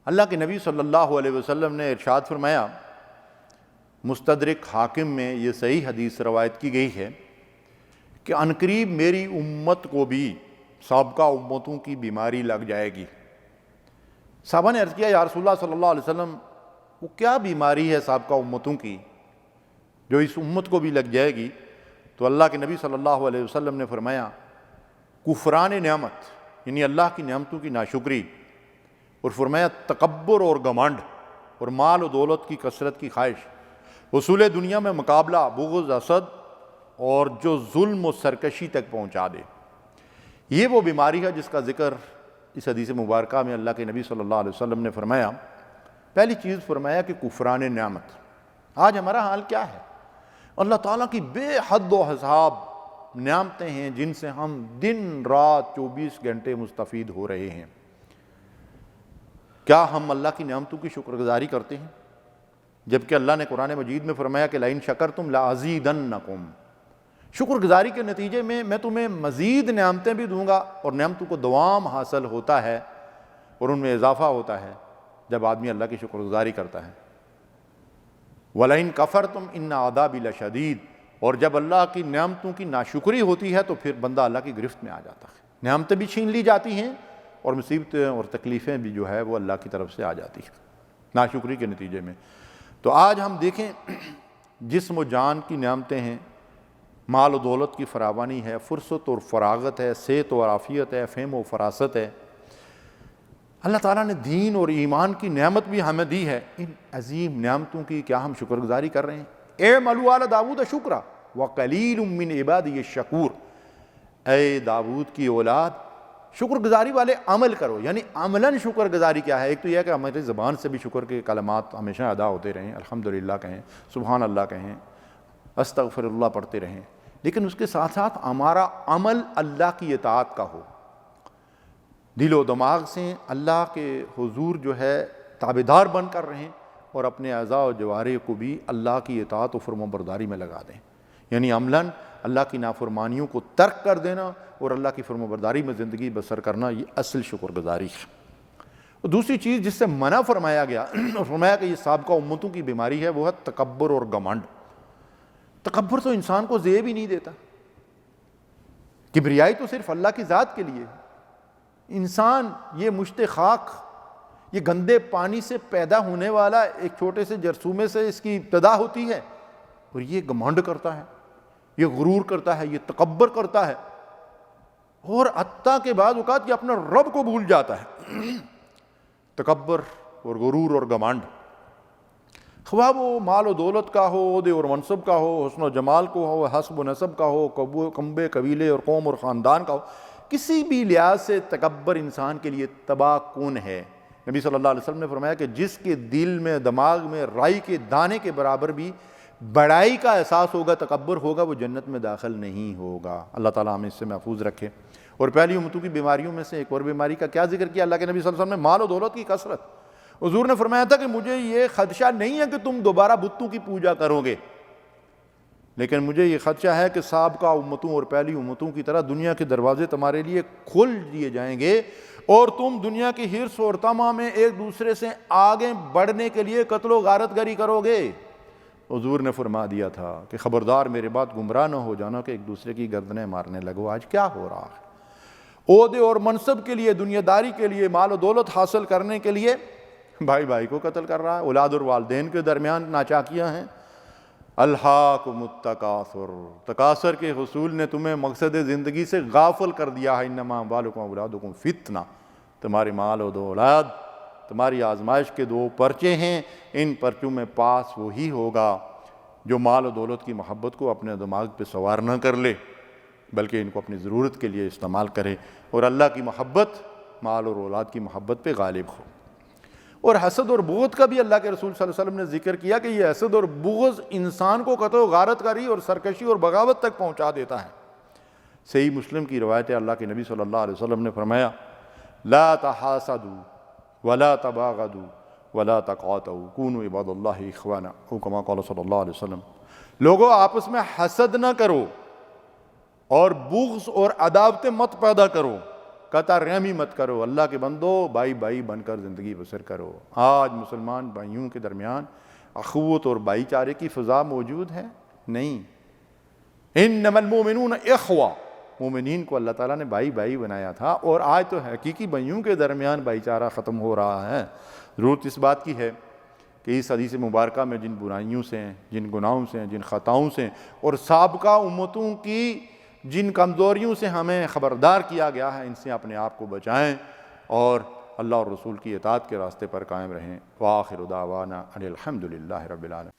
اللہ کے نبی صلی اللہ علیہ وسلم نے ارشاد فرمایا، مستدرک حاکم میں یہ صحیح حدیث روایت کی گئی ہے کہ عنقریب میری امت کو بھی سابقہ امتوں کی بیماری لگ جائے گی۔ صحابہ نے عرض کیا، یا رسول اللہ صلی اللہ علیہ وسلم وہ کیا بیماری ہے سابقہ امتوں کی جو اس امت کو بھی لگ جائے گی؟ تو اللہ کے نبی صلی اللہ علیہ وسلم نے فرمایا، کفران نعمت، یعنی اللہ کی نعمتوں کی ناشکری، اور فرمایا تکبر اور گھمنڈ، اور مال و دولت کی کثرت کی خواہش، حصول دنیا میں مقابلہ، بغض، حسد، اور جو ظلم و سرکشی تک پہنچا دے۔ یہ وہ بیماری ہے جس کا ذکر اس حدیث مبارکہ میں اللہ کے نبی صلی اللہ علیہ وسلم نے فرمایا۔ پہلی چیز فرمایا کہ کفران نعمت۔ آج ہمارا حال کیا ہے؟ اللہ تعالیٰ کی بے حد و حساب نعمتیں ہیں جن سے ہم دن رات 24 گھنٹے مستفید ہو رہے ہیں۔ کیا ہم اللہ کی نعمتوں کی شکر گزاری کرتے ہیں؟ جبکہ اللہ نے قرآن مجید میں فرمایا کہ لئن شکرتم لازیدنکم، شکر گزاری کے نتیجے میں تمہیں مزید نعمتیں بھی دوں گا، اور نعمتوں کو دوام حاصل ہوتا ہے اور ان میں اضافہ ہوتا ہے جب آدمی اللہ کی شکر گزاری کرتا ہے۔ وَلَئِن كَفَرْتُمْ إِنَّ عَذَابِي لَشَدِيدٌ، اور جب اللہ کی نعمتوں کی ناشکری ہوتی ہے تو پھر بندہ اللہ کی گرفت میں آ جاتا ہے، نعمتیں بھی چھین لی جاتی ہیں اور مصیبتیں اور تکلیفیں بھی جو ہے وہ اللہ کی طرف سے آ جاتی ہیں ناشکری کے نتیجے میں۔ تو آج ہم دیکھیں، جسم و جان کی نعمتیں ہیں، مال و دولت کی فراوانی ہے، فرصت اور فراغت ہے، صحت اور عافیت ہے، فہم و فراست ہے۔ اللہ تعالیٰ نے دین اور ایمان کی نعمت بھی ہمیں دی ہے۔ ان عظیم نعمتوں کی کیا ہم شکر گزاری کر رہے ہیں؟ اعملوا آل داؤد شکرا وقلیل من عبادی الشکور، اے داؤد کی اولاد شکر گزاری والے عمل کرو۔ یعنی عملاً شکر گزاری کیا ہے؟ ایک تو یہ ہے کہ ہماری زبان سے بھی شکر کے کلمات ہمیشہ ادا ہوتے رہیں، الحمدللہ کہیں، سبحان اللہ کہیں، استغفر اللہ پڑھتے رہیں، لیکن اس کے ساتھ ساتھ ہمارا عمل اللہ کی اطاعت کا ہو، دل و دماغ سے اللہ کے حضور جو ہے تابعدار بن کر رہیں، اور اپنے اعضاء و جوارح کو بھی اللہ کی اطاعت و فرما برداری میں لگا دیں۔ یعنی عملاً اللہ کی نافرمانیوں کو ترک کر دینا اور اللہ کی فرما برداری میں زندگی بسر کرنا، یہ اصل شکر گزاری ہے۔ اور دوسری چیز جس سے منع فرمایا گیا، فرمایا کہ یہ سابقہ امتوں کی بیماری ہے، وہ ہے تکبر اور گھمنڈ۔ تکبر تو انسان کو زیب ہی نہیں دیتا، کبریائی تو صرف اللہ کی ذات کے لیے۔ انسان یہ مشت خاک، یہ گندے پانی سے پیدا ہونے والا ایک چھوٹے سے جرثومے سے اس کی ابتدا ہوتی ہے، اور یہ گھمنڈ کرتا ہے، یہ غرور کرتا ہے، یہ تکبر کرتا ہے، اور حتیٰ کے بعض اوقات یہ اپنے رب کو بھول جاتا ہے۔ تکبر اور غرور اور گھمنڈ، خواہ وہ مال و دولت کا ہو، عہدے اور منصب کا ہو، حسن و جمال کو ہو، حسب و نسب کا ہو، کنبے قبیلے اور قوم اور خاندان کا ہو، کسی بھی لحاظ سے تکبر انسان کے لیے تباہ کن ہے۔ نبی صلی اللہ علیہ وسلم نے فرمایا کہ جس کے دل میں، دماغ میں رائی کے دانے کے برابر بھی بڑائی کا احساس ہوگا، تکبر ہوگا، وہ جنت میں داخل نہیں ہوگا۔ اللہ تعالیٰ ہمیں اس سے محفوظ رکھے۔ اور پہلی امتوں کی بیماریوں میں سے ایک اور بیماری کا کیا ذکر کیا اللہ کے نبی صلی اللہ علیہ وسلم نے؟ مال و دولت کی کثرت۔ حضور نے فرمایا تھا کہ مجھے یہ خدشہ نہیں ہے کہ تم دوبارہ بتوں کی پوجا کرو گے، لیکن مجھے یہ خدشہ ہے کہ سابقہ امتوں اور پہلی امتوں کی طرح دنیا کے دروازے تمہارے لیے کھل دیے جائیں گے، اور تم دنیا کی حرص اور طمع میں ایک دوسرے سے آگے بڑھنے کے لیے قتل و غارت گری کرو گے۔ حضور نے فرما دیا تھا کہ خبردار میرے بات گمراہ نہ ہو جانا کہ ایک دوسرے کی گردنیں مارنے لگو۔ آج کیا ہو رہا ہے؟ عہدے اور منصب کے لیے، دنیا داری کے لیے، مال و دولت حاصل کرنے کے لیے بھائی بھائی کو قتل کر رہا ہے، اولاد اور والدین کے درمیان ناچاکیاں ہیں۔ الہاکم التکاثر، تکاثر کے حصول نے تمہیں مقصد زندگی سے غافل کر دیا ہے۔ انما اموالکم اولادکم فتنہ، تمہاری مال و اولاد تمہاری آزمائش کے دو پرچے ہیں، ان پرچوں میں پاس وہی ہوگا جو مال و دولت کی محبت کو اپنے دماغ پہ سوار نہ کر لے، بلکہ ان کو اپنی ضرورت کے لیے استعمال کرے، اور اللہ کی محبت مال اور اولاد کی محبت پہ غالب ہو۔ اور حسد اور بغض کا بھی اللہ کے رسول صلی اللہ علیہ وسلم نے ذکر کیا کہ یہ حسد اور بغض انسان کو قتل و غارت کاری اور سرکشی اور بغاوت تک پہنچا دیتا ہے۔ صحیح مسلم کی روایت ہے، اللہ کے نبی صلی اللہ علیہ وسلم نے فرمایا، لا تحاسدوا ولا تباغضوا ولا تقاتلوا كونوا عباد اللہ اخوانا، او کما قال صلی اللہ علیہ وسلم، لوگوں آپس میں حسد نہ کرو اور بغض اور عداوتیں مت پیدا کرو، قطع رحمی مت کرو، اللہ کے بندو بھائی بھائی بن کر زندگی بسر کرو۔ آج مسلمان بھائیوں کے درمیان اخوت اور بھائی چارے کی فضا موجود ہے؟ نہیں۔ انما المؤمنون اخوہ، مومنین کو اللہ تعالیٰ نے بھائی بھائی بنایا تھا، اور آج تو حقیقی بھائیوں کے درمیان بھائی چارہ ختم ہو رہا ہے۔ ضرورت اس بات کی ہے کہ اس حدیث مبارکہ میں جن برائیوں سے، جن گناہوں سے، جن خطاؤں سے اور سابقہ امتوں کی جن کمزوریوں سے ہمیں خبردار کیا گیا ہے، ان سے اپنے آپ کو بچائیں اور اللہ اور رسول کی اطاعت کے راستے پر قائم رہیں۔ وآخر دعوانا ان الحمد للہ رب العالمین۔